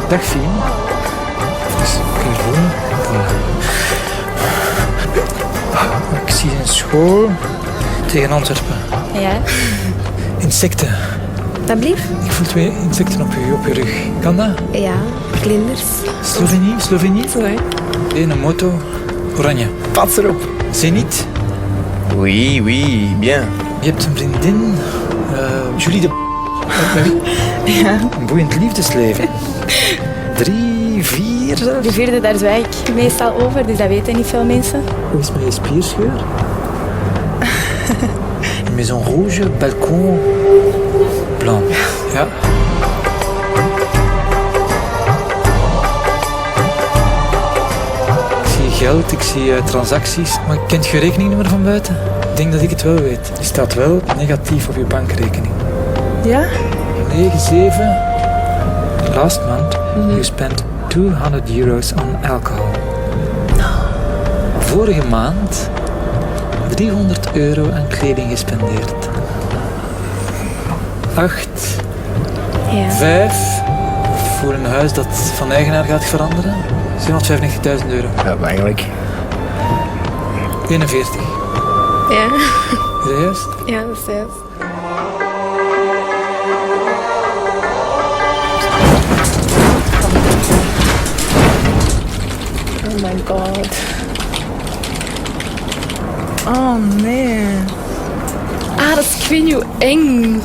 Dag Fien. Kun je voelen? Ik zie een school tegen Antwerpen. Ja, Insecten. dat blieft? Ik voel 2 insecten op je rug. Kan dat? Ja, vlinders. Slovenië? Zo, hè? Een moto. Oranje. Pas erop. Zenit. Oui, oui, bien. Je hebt een vriendin. Julie de... Met wie? Ja. Een boeiend liefdesleven. 3, 4 zelfs. De vierde, daar zwijg ik meestal over, dus dat weten niet veel mensen. Hoe is het met je spierscheur? Maison rouge, balcon blanc. Ja. Ik zie geld, ik zie transacties, maar kent je rekeningnummer van buiten? Ik denk dat ik het wel weet. Die staat wel negatief op je bankrekening. Ja? 97. Last month you spent €200 on alcohol. Vorige maand €300 aan kleding gespendeerd. 8. Ja. 5. Voor een huis dat van eigenaar gaat veranderen. €795.000. Ja, eigenlijk. 41. Ja. Is dat juist? Ja, dat is juist. Oh my god. Oh nee. Ah, dat is, ik weet niet hoe eng.